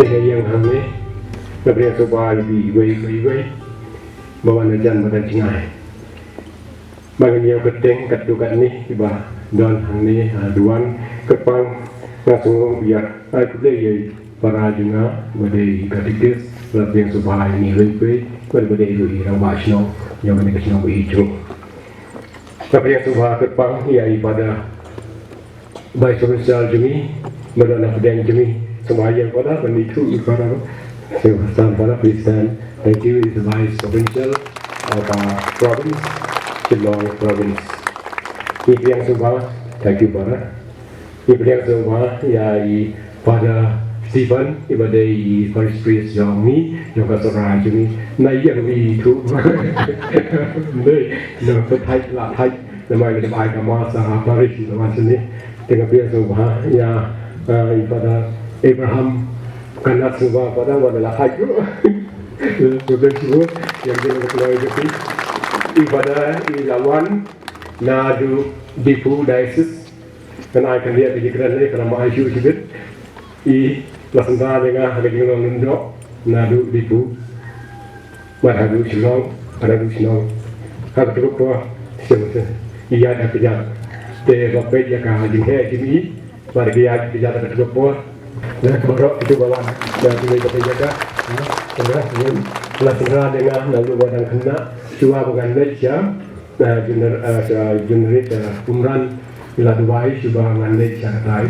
Dengan yang kami Gabriel Soba lebih baik bawa najan badan cengai. Bagi yang keteng katukan ni iba dan hang ni duan kepang langsung biar aku boleh para junga badai katikis Gabriel Soba ini lebih badai itu irang basno yang mana kesino berhijau. Gabriel Soba kepang ia pada baik sosial jemi badan pedang jemi semua yang pada menitu pada Sam pada Kristen. Thank you is the Vice Provincial of our province, Shillong province. Ibu Subha, thank you pada. Ibu Subha ya pada Stephen ibadai First Priest yang ni yang kasar ni, naik yang itu. Ni, nak thai lah thai, nama kita baik sama sah Paris nama sini. Tengah Ibu Subha ya pada Abraham karena semua pada adalah haji, sudah semua yang dilakukan itu ibadah ilawan nadu dipu diocese dan akan lihat di kerana ini kerana mahu hidup lasanda dengan lagi nundok nadu dipu marhadu Shillong kalau teruk semua ia ada kerja te bapak dia kah jinghe jimi margi dia kerja teruk nah borok itu bawaan dan juga jaga karena setelah dengan lalu badan kena cua bukan leja generator umran bila duai coba dengan leja katai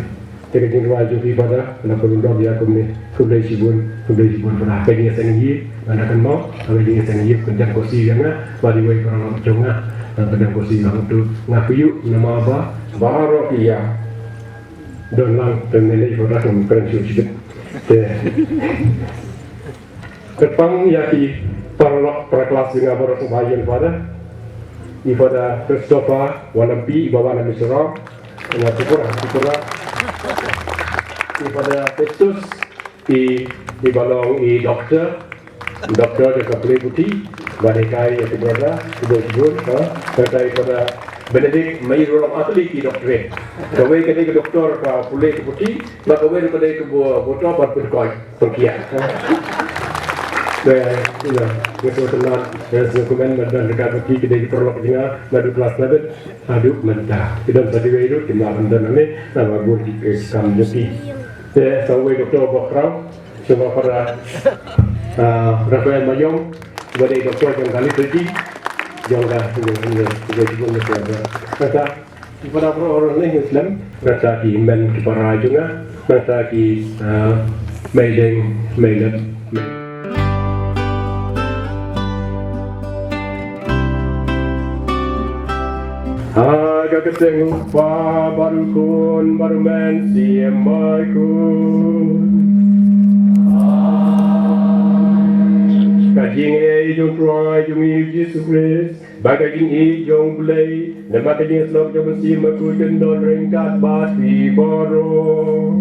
jadi general juga pada nak perundang dia kemudian sibun pada pengen sengi anda kan mau kalau dia sengi kerja kursi yang bagi wei orang cunga kerja kursi yang tu ngaku nama apa baru iya dan lang penilai orang yang keren sudah Kepang yaki para kelas dengan para sembahyang pada ibadah Christopher Walampi bawa Nabi Surah dengan Sipura ibadah Festus di balong doktor dekat Pulai Putih Badekai yang berada Sibun terkait pada Benedict Mayroong atlet di doktor. Kawai kedai ke doktor ka Pulai Putih, maka kawai kedai ke botol pada perkoi perkian. Dan ina itu tenang dan dokumen dan dekat pergi kedai perlu dengar madu kelas 11 aduk mentah. Tidak tadi itu kita benda ni nama guru di kam jadi. Kawai doktor Bokraw semua para Rafael Mayong kedai doktor yang kali pergi jangka juga kata kepada orang Islam kata di men kepada juga kata di Medan agak ketemu baru kun baru men siemaiku Kajing jong tuai jumi Yesus Kristus, bagajing jong bulai, dan bagajing selok jong mesti maku jendol ringkat bati boro.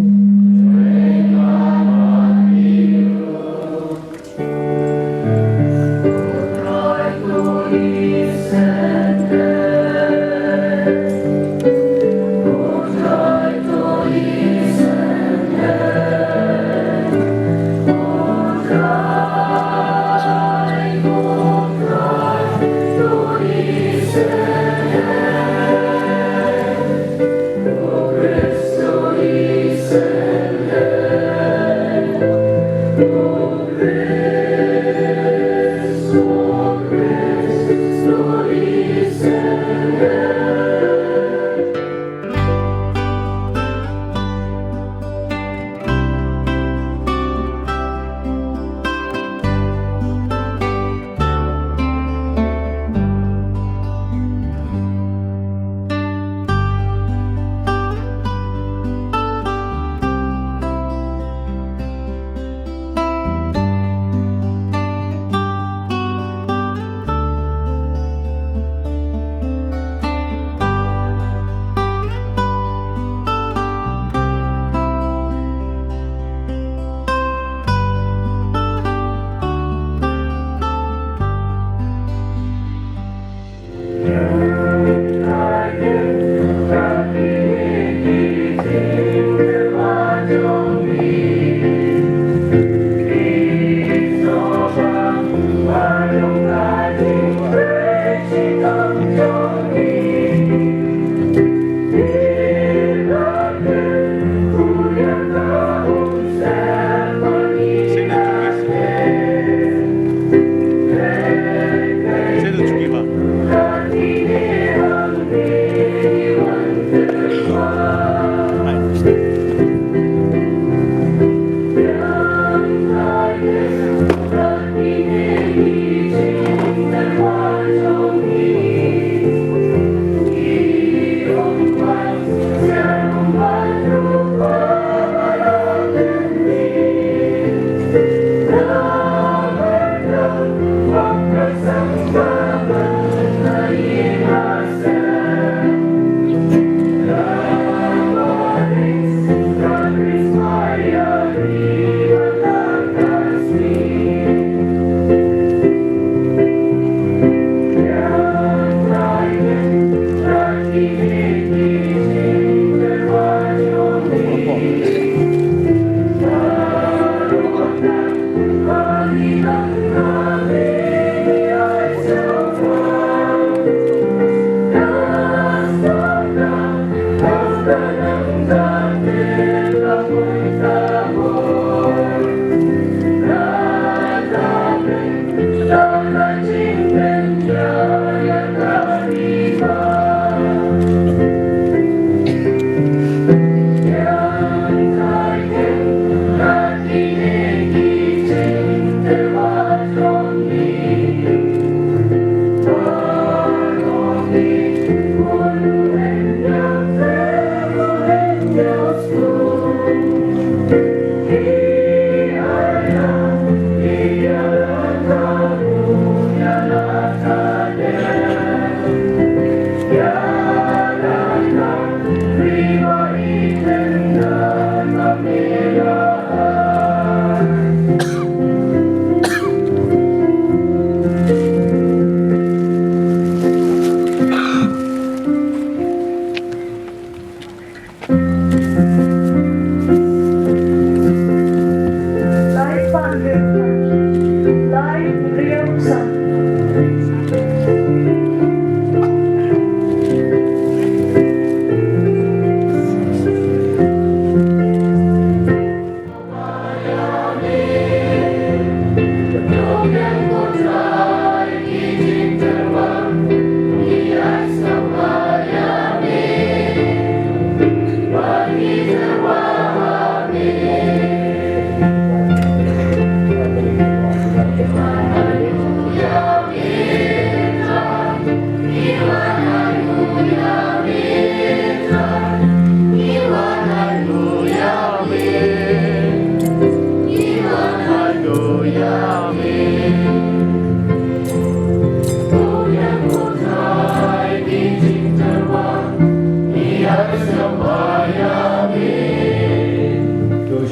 Christus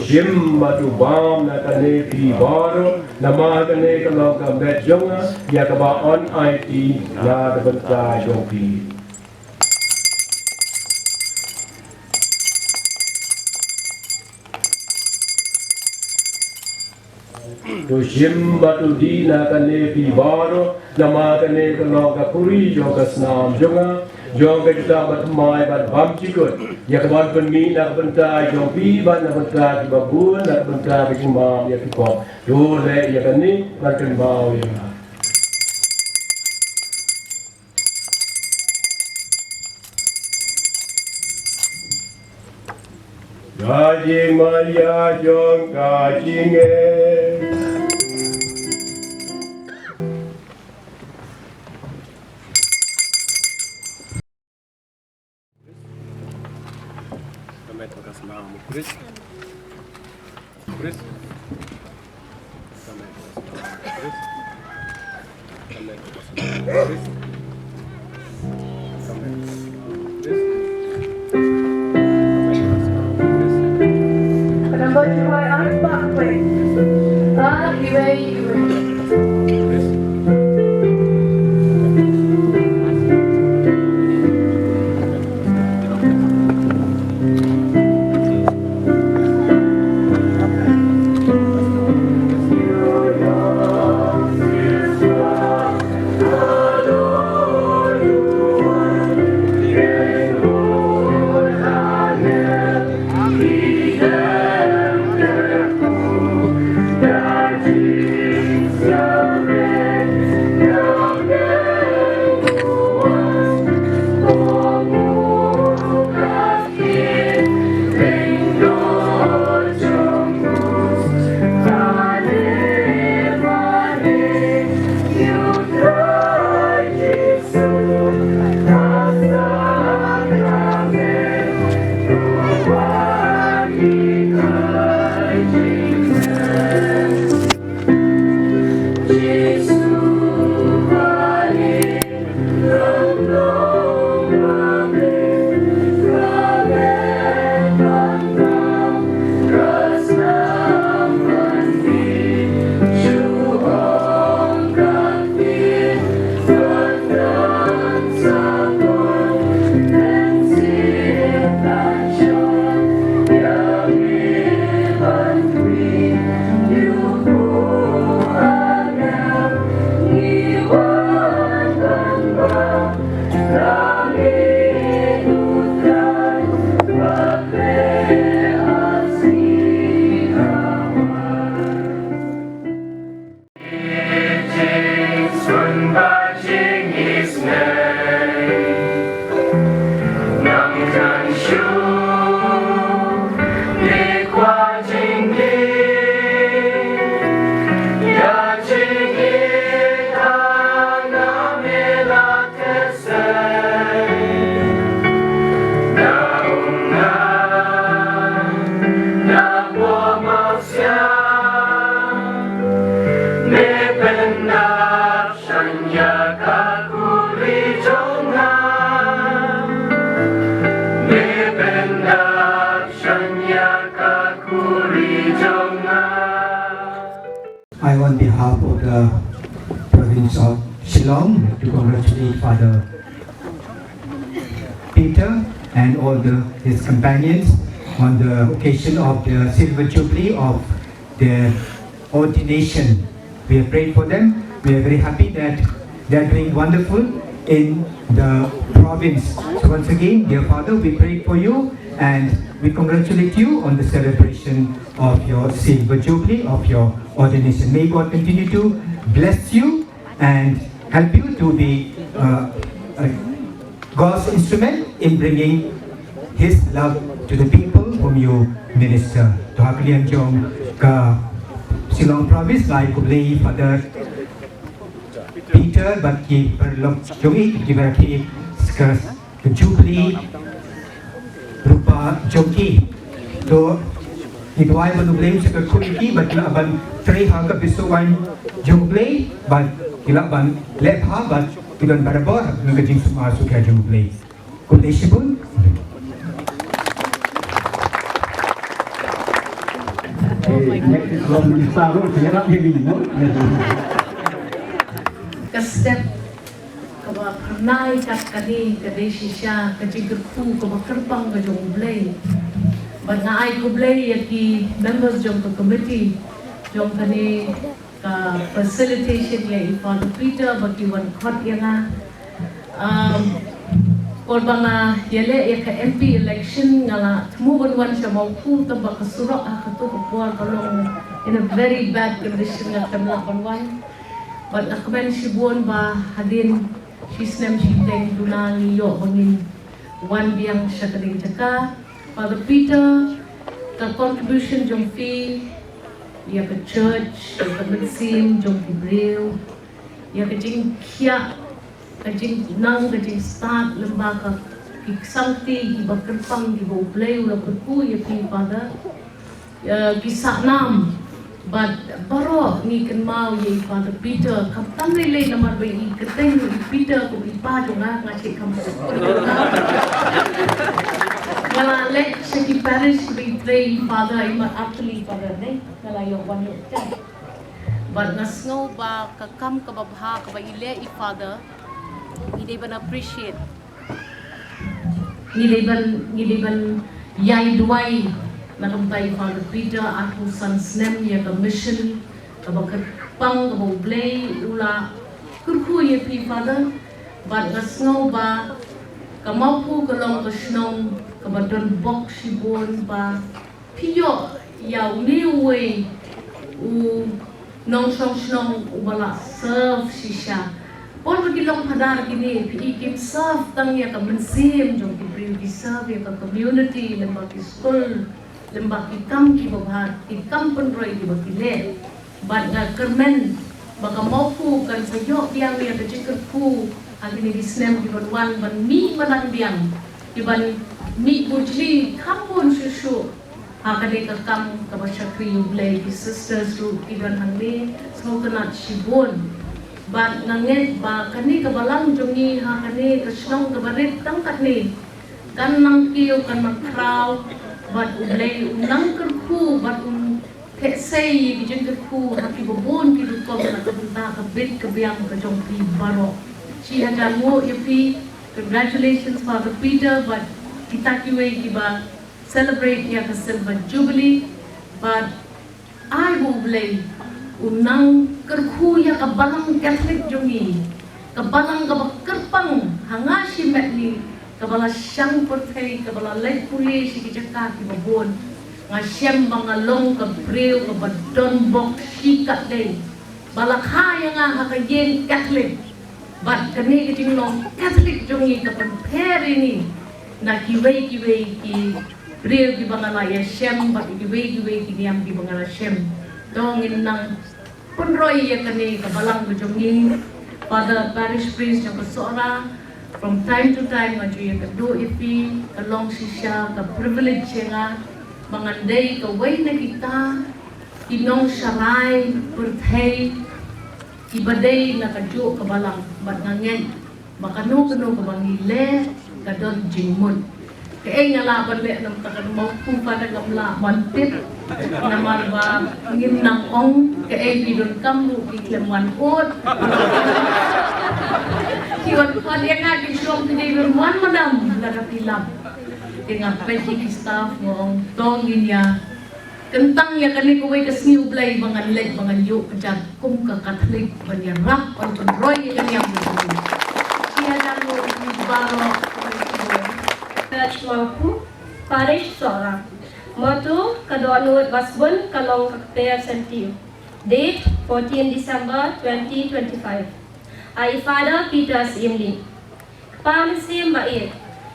Jimma tu bam na kane pi baro nama kane kalau ka betjonga ya ka ba on IT ya da banta jopi tu jimma tu di na kane pi baro nama kane kalau ka puri jo ka snam jonga jong ka kita bat mai bat bam cikut ya ka ban penmi na banta jopi ban na banta ki babun na banta ki mam ya ki ko do le ya kane ban kan bau ya Gaji Maya Jong Kajinge Kami tu kasih nama Chris Chris Kami tu kasih nama Chris Kami tu kasih nama Chris Kami tu kasih nama Chris But you are unbuckling. Iwe. on behalf of the province of Shillong to congratulate Father Peter and all his companions on the occasion of the Silver Jubilee of their ordination. We have prayed for them. We are very happy that they are doing wonderful in the province. So once again, dear Father, we pray for you and we congratulate you on the celebration of your Silver Jubilee, of your ordination. May God continue to bless you and help you to be God's instrument in bringing His love to the people whom you minister. Tuhan kalian jom ke Shillong Province lai kublai Father Peter bagi perlok jongi dibagi ke Jubilee rupa jongki. To ituai menublai sekat kuiki bagi aban tri harga bisuan Jubilee bat ilaban lepha bat ilan barabar ngajing semua suka Jubilee. Kublai sibun. Kestep kaba pernai kat kani kade shisha kajigerku kaba kerbang ke Jubilee. Bana ai Jubilee yaki members jom ke committee jom kani ka facilitation ya Father Peter bagi wan khot yang Korbanga yele ya ka MP election ngala temu wan shamau ku tamba ka surak ka tu kuar kalong in a very bad condition ngala kamla wan but akmen shibon ba hadin shisnem shiteng dunali yo bangin wan biang shakading jaka Father Peter the contribution jom fee ya ka church ya ka mitsim jom Hebreu ya ka jing kia kajing nang kajing start lembaga kiksangti iba kerpang iba play ula kerku ya pi pada kisah nam but baro ni kan mau ye pada Peter kaptan lele nomor bayi keteng Peter ko ipa jonga ngaci kamu ngala le seki parish bi play pada ima actually pada ne ngala yo wan yo chan but nasngo ba kakam ka babha ka ba ile I father Hindi ban appreciate. Hindi ban yai duai nakampai Father Peter aku san snem ya ka mission ka bakar pang ka blay ula kurku ya pi Father but ngasno ba ka maupu ka long ka snong ka badon bok sibon ba piyo ya uniwe u nong snong ubala serve shisha Pon bagi long hadar gini, piikim serve tang ya ka mensim jom Hebreu ki serve ya ka community lembak ki school lembak ki kam ki babhat ki kam penroi ki bakile bat nga kermen baka maupu kan sayo biang ya ka jikir pu agini ki snem ki ban mi manan biang ki ban mi bujli kampun susu hakade ka kam ka basyakri yublay ki sisters ru ki ban hangli smokenat shibon Bat nanget ba kani kabalang jongi ha kani kasnong kabarit tangkat ni kan nang kiyo kan makraw bat ublay unang kerku bat teksay bijeng kerku haki bobon ki dukom na kabunta kabit kabiyang kajong pi baro si hajan mo yapi congratulations Father Peter but kita kiwe kiba celebrate ya ka Silver Jubilee but ay ublay unang kerku ya kabalang Catholic jongi kabalang kerpang hanga si metni kabala siyang portay kabala lay puli si kijaka ki babon nga siyang bangalong kabreu kabadon bok sikat day balakaya nga hakayen Catholic but kani kiting long Catholic jongi kapan peri ni na kiway ki breu ki bangala ya siyang bat kiway ki niyam ki bangala siyang dongin nang punroy ya kani kabalang bujongin pada parish priest yang bersuara from time to time maju ya kedo ipi kalong sisya ka privilege nga mangandai ka way na kita inong saray perthay ibaday na kadyo kabalang bat ngangen makano kabangile kadon jingmon Kaya laban le nam takan mau pun pada gamla mantit naman ba ngim nang ong kaya bidon kamu ikleman ut kiwan pa dia nga kisyong tinibirmuan madam nagapilap dengan peti staff mo tongin niya kentang ya kani kuway kasniw blay mga leg mga yu kajag kum kakatlik banyarap on roy kaniyang buhay kaya dalo ni baro Chwaku, Parish Sora, Motu, Kadonut Basbun, Kalong Kakter Sentiu. Date 14 December 2025. I Father Peter Imli. Pam Sim Bait.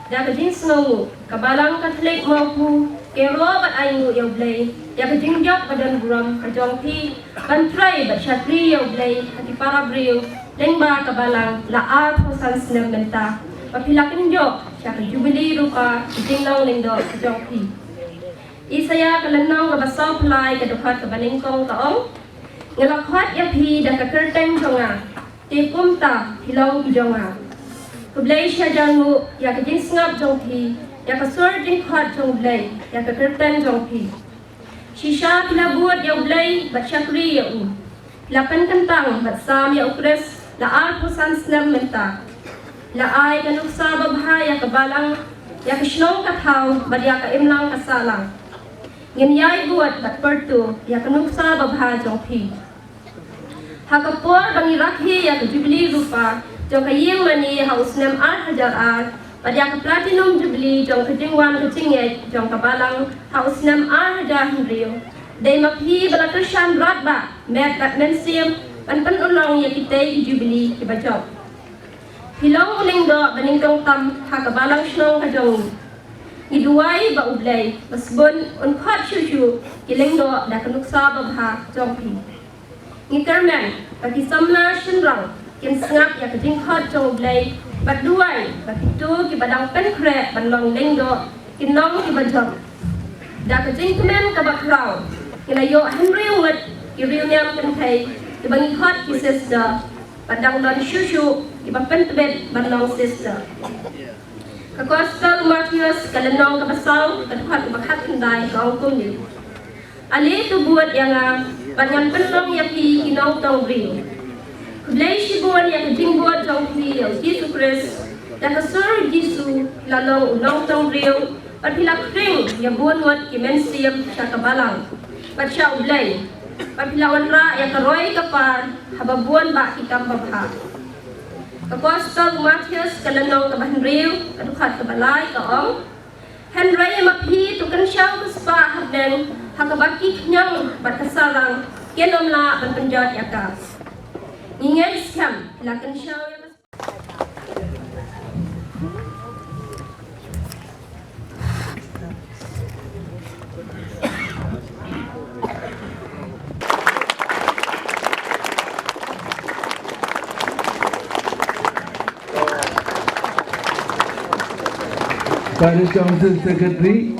Dakajing Snow, Kabalang Catholic Mopu, Kero Bat Ayu Yoblay, Yakajing Jok Badan Buram, Kajong Pi, Bantray Bat Shatri Yoblay, Hatipara Briu, Lengba Kabalang, Laat Hosan Sinem Menta. Papilakin jo, siya jubilee rupa, itinglaw lindo, jongpi. Isaya kalanang kabasaw palay kadukhat kabalingkong taong, ngalakhwat yapi dan kakerteng jonga, tipumta hilaw jonga. Kublay siya jangu, ya kajinsngap jongpi, ya kasur jingkhwat jongblay, ya kakerteng jongpi. Shisha pilabuat ya ublay, bat syakri ya u. Pilapan kentang, bat sam ya ukres, laal pusan senam menta. Laay kanuk sa babhay ya kabalang ya kisnong kathaw badya ka imlang kasalang nginyay buat bat pertu ya kanuk sa babha jongpi hakapor bangi rakhi ya jubilee rupa jong kayeng mani hausnem hajar badya ka platinum jubilee jong kajingwan kajingye jong kabalang hausnem hajar hindriyo day maphi balakasyan ratba met bat mensim pan ulong ya kitay jubilee kibajok Hilong uling do baningkong tam hakabalang shnong kajong. Iduay ba ublay basbon unkhot shushu kiling do da kanuksa babha jongpi. Ngikarmen pati samna shinrang kin snap ya kajing khot jong ublay bat duay bakitu ki badang penkre banlong ling do kinong ki bajong. Da kajing kemen kabakraw kinayo Henry Wood ki riunyam kentay ki bangi khot ki sister padang dan shushu ibapen tebet banong sister. Kakostal Matthews kalanong kabasaw kadukhat bakhat hinday kaong kumil. Ali tu buat yang banyan penong yapi kinaw tong rio. Kublay shibuan yang kajing buat tong rio Yesus Christ dan kasur Yesu lalong unong tong rio at pilak ring yang buan wat kimensiyam sa kabalang. Pat siya ublay. Papilawan ra ya karoy kapar hababuan ba ikam babha. Kakostol Matthews kalanong kabahenriw kadukhat kabalay kaong Henry maphi tukan siya kuspa habden hakabaki nyang batasarang kenomla banpenjat yakas. Ingay skam lakan siya Parish Council Secretary,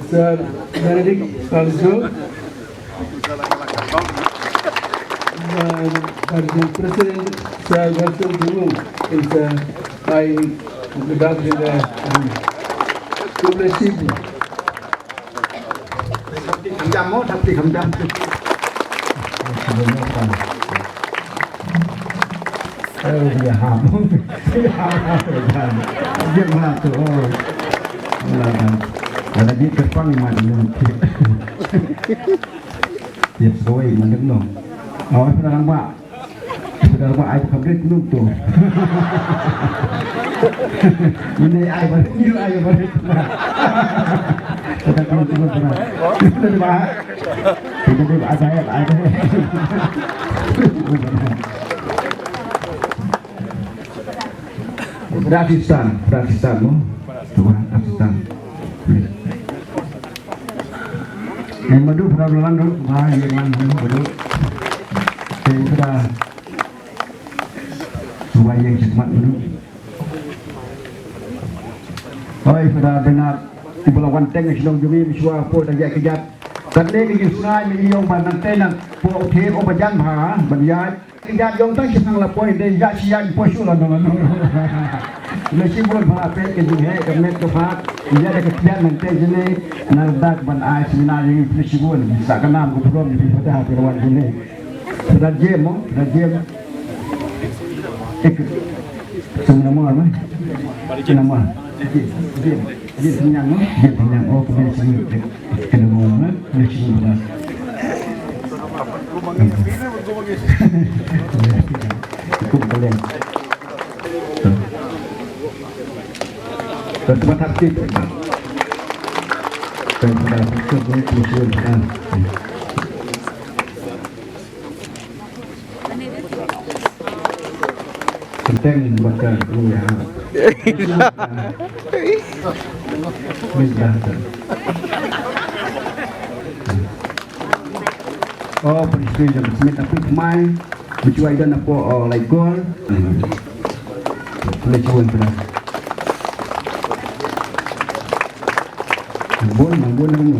Sir Benedict Falso, Parish President, Sir Wilson Dumu, is I conduct the Kublai Kamu tapi kamu dia ham, dia mana tu? Ada dia terpang mana ni? Dia soi mana ni? Awak sudah lama air kabel tu tu. Ini air baru. Kita tunggu. Kita bahas. Kita ada. Pakistan mo. Pakistan. Yang madu problem tu, yang madu. Kita suai yang cepat madu. Oi, sudah benar. Di Pulau Teng sedang jumi misua po dah kejap. Kerana kita sungai milion bandang tenang po hotel o bajan ha, banyak. Kejap yang tak senang lapoi dan jak siang posu lah dengan. Mesti pun apa ke juga kemet ke fat dia ada kebiasaan nanti jadi nardak ban ai seminar ini mesti pun bisa kenal ke belum di pada hati lawan ini sudah jem semua nama nama dia kenyang oh kemudian sini kena ngomong mesti pun cukup kalian tempat aktif dan pada cukup tujuan kan penting baca ya oh presiden jam sembilan tapi kemarin mencuai dan apa like gold lecuan pernah buôn không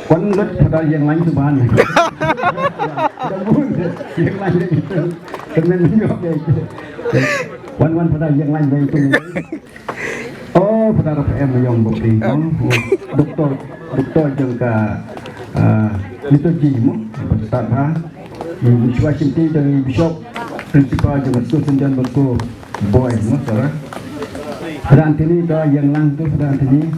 quấn lứt pada yang lain tu bahan buôn yang lain itu kemudian juga quấn pada yang lain itu oh pada RPM yang bukti doktor jengka itu jimu start ha Bishwa Simti dari Bishop Principal jengka Susan Berko boy saudara pada antini dah yang lang tu pada antini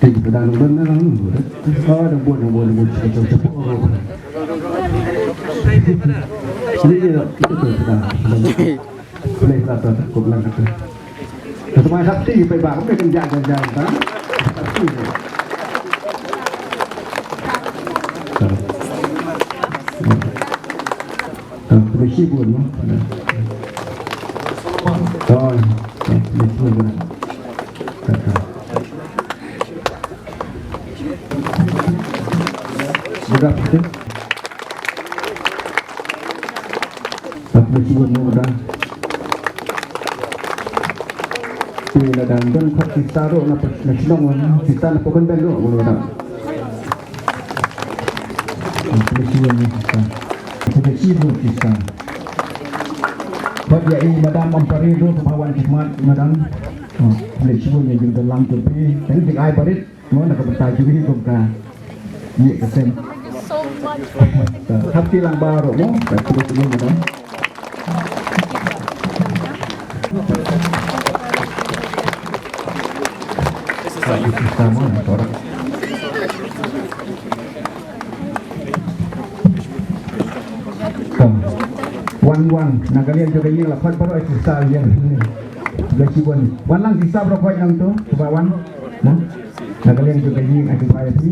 tinggi pada nunggu oh dah buat cepat ini dia itu sudah boleh kata cukup lang kata semua Sabtu pergi bang kita kerja kan Sabtu bersih pun oh, betul betul. Sudah betul. Aku cuba mudah. Bila dan kita roh nak nasional kita nak pokok belu mudah. Aku cuba ni kita. Aku cuba kita. Bagi ini madam memperidu kepawan khidmat madam boleh cuba yang juga dalam tepi dan jika ai parit mau nak bertanya juga kumka iya kesen hati lang baru mo terus ini madam sama orang wan nagalian juga yang lapat baru itu sal yang gajiwan wan lang sisa berapa yang tu sebawan nagalian juga yang aku bayar ni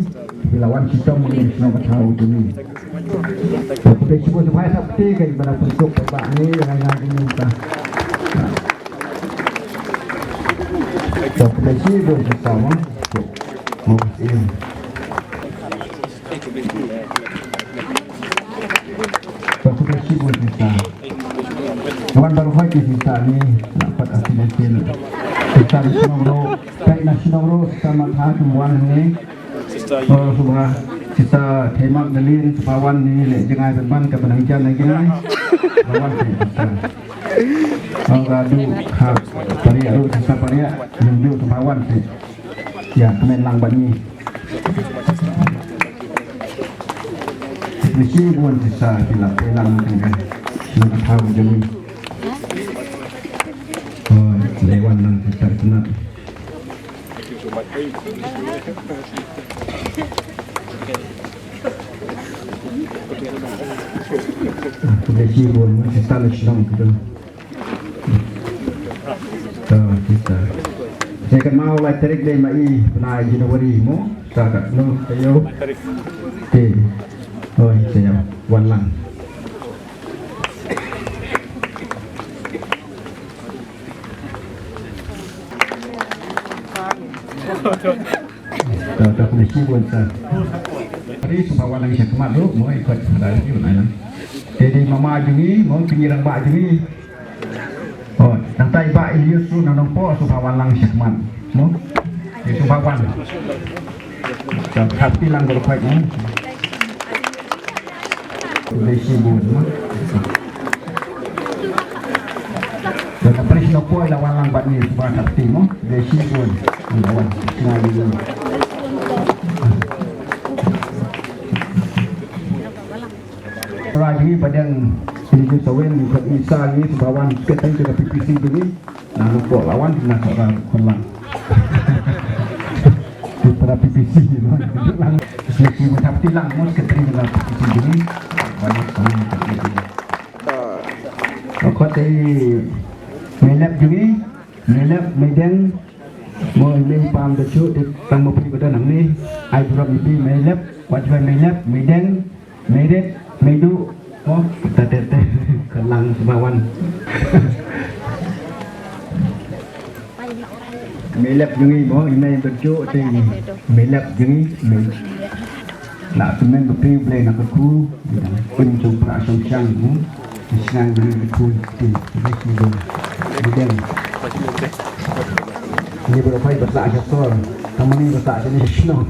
lawan kita mungkin nak tahu tu ni tapi cuba supaya sabti kan pada bentuk bebak ni yang ini kita tapi cuba sama mungkin cuba kita kawan baru lagi kita ni dapat asinasi kita nasional baik nasional sama tahuan ni semua kita temak dalin sepawan ni jangan berban ke penangjan lagi ni kawan kita ngadu hak paria ru kita paria yang sepawan si ya kemen lang bani mesti pun bisa dilakukan dengan nak tahu jadi lewat nanti kita kenal mesti pun kita nasional kita saya kan mau lah tarik dari mai penai Januari mo tak no ayo oh saya wan lang tak mesti pun tak hari sebawa lagi saya kemat dulu mau ikut dari itu mana jadi mama jungi mau pinggiran bak jungi oh nanti bak ini tu nanong po sebawa lagi saya kemat mau itu bawan hati lang berkuat Malaysia pun. Dan Presiden Jokowi lawan lambat ni sebab tak tim Malaysia pun lawan China dulu. Lagi pada sini sawen di misal ni sebawan sekarang juga PPC ni nak lupa lawan nak orang kolang. Pada PPC ni lang seleksi macam tilang mus ketering dalam PPC ni banyak orang PPC. Kau tadi melap juga, melap medan mau ini paham tercuk di tanggung peribadatan ni. Ai berapa ini melap, wajib melap medan, medet, medu, oh kita kelang sebawan. Melap juga, mau ini tercuk di melap juga, nak semen beri boleh nak aku, pencung perasaan siang tu. Senang beri aku di sini. Kemudian ini berapa bahasa Asal, kamu ni bahasa international.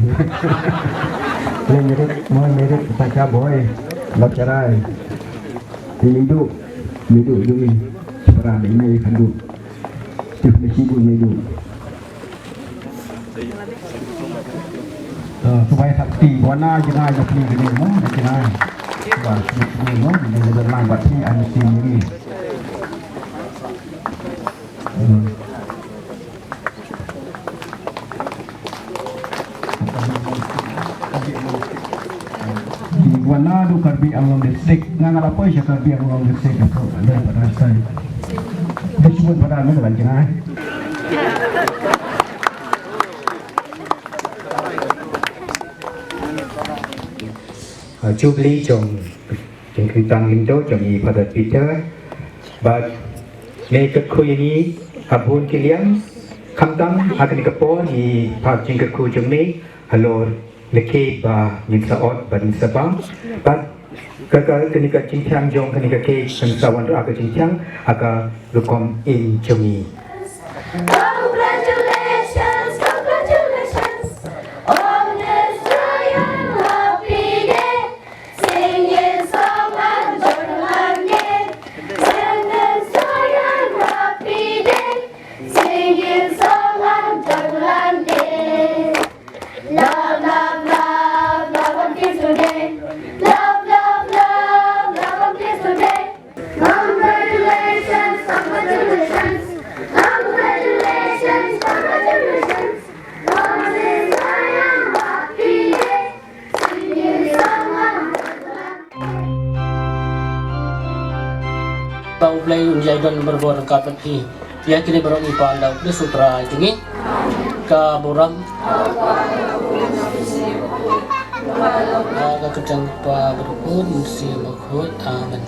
Boleh mirip bahasa boy, lacarai. Ini hidup ini seperti ini hidup. Definisi pun hidup. Supaya sakti, warna jenai jadi ini semua, jenai. Sebab ini semua, ini dalam buat ni ansi ini. Di Guana du Karbi Anglong District ngangal apa ya Karbi Anglong District itu ada pada saya. Disebut pada mana lancar. Jubilee trongคือตังลิงโตจงมีพัฒน์ปีเตอร์บัดในกคุยนี้อาบุญกิเลียมคำตั้งอาการกระโปงมีภาพจริงกคุยจงนี้ฮัลโหลเลเคบายินสะอดบัดนิสบังบัดก็kenikaจริงจังจงkenikaเคสันสวรรค์อาการจริงจังอาการรุกอมอินจงมี Congratulations, congratulations on this giant happy day. Singing song and Jordan, sing this giant happy day. Singing song and Jordan. Love, love, love, love and peace today. Love, love, love, love and peace today. Congratulations, congratulations. Congratulations, congratulations on this giant happy day. Singing song and Bau play unjai don berbor kapati ya kini berong ipan dau di sutra jungi ka boram ka kedang pa berpun si makhut aman.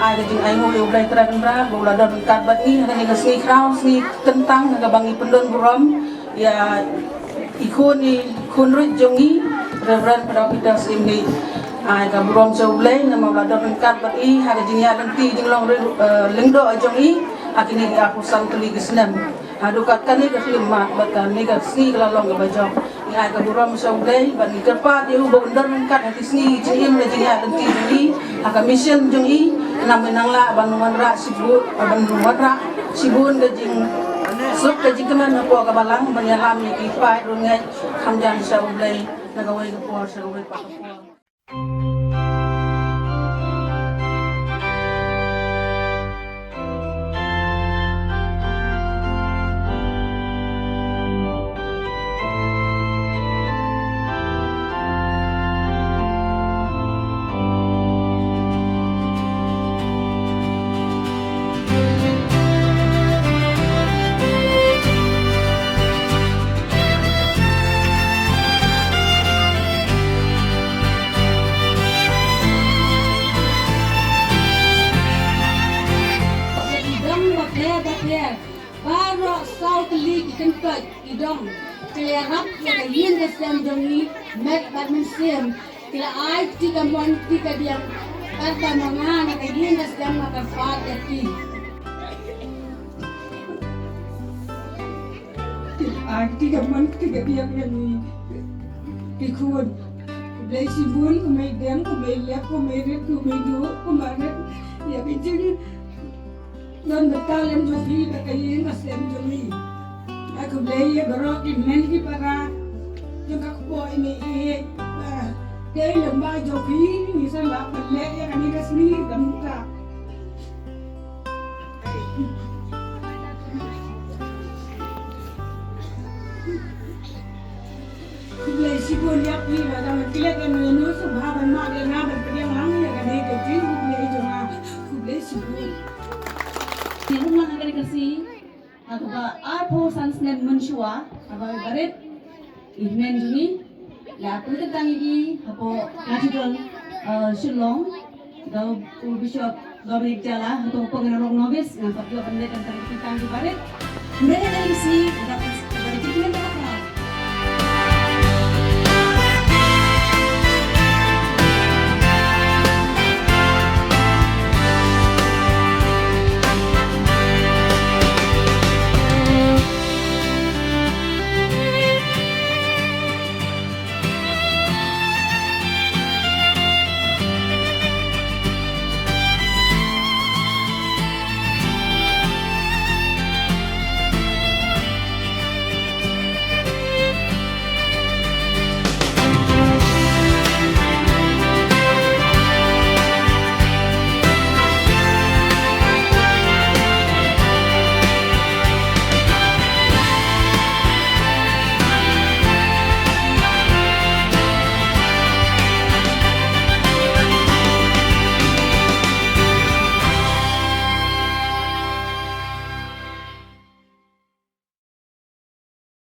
Ai jing ai ho yo blai terang ra bo la dan kat bat ni ada ni sni kraw sni kentang naga bangi pendon buram ya ikon ni kun ru jongi reverend pada kita simni ai ka buram so blai na ma la dan kat bat i ada jing ya dan ti jing long lengdo jongi akini aku sang teli gisnam adukat kan ni ka mat bat kan ni ka sni ka long ka bajok ai ka buram so blai ban ni kerpat yo bo dan kat hati sni jing na jing ya dan ti jongi aka mission jongi namin nang la banuan ra sibut banuan ra sibun gajing sup gajing keman po kabalang banyalami ipai rungai hamjan sa ublay nagaway ko po sa ublay pa ko. dong. Kaya rap ya yin desem dongi mek badmen sem. Kila ai tiga mon tiga dia kata mangana kaya yin desem maka fat yati. Ai tiga mon tiga dia yang ikut. Dari sibun kemudian kemudian kemudian kemarin ya bincang dan berkalian joki berkalian kasem joki. Aku beli berok di mengi para juga aku ini dia lembah joki ni salah beli yang ini resmi gamta. Beli sibun ya pi pada matilah kan menu subhaban mak dia nak berpergian lama ya kan dia kecil beli cuma beli sibun. Yang rumah akan dikasih atau apa sansnem menshua apa baret imen jungi la aku tentang ini apa natural shillong atau bishop Gabriel Jala atau pengenalan novis nampak juga pendek tentang baret mereka dari si dapat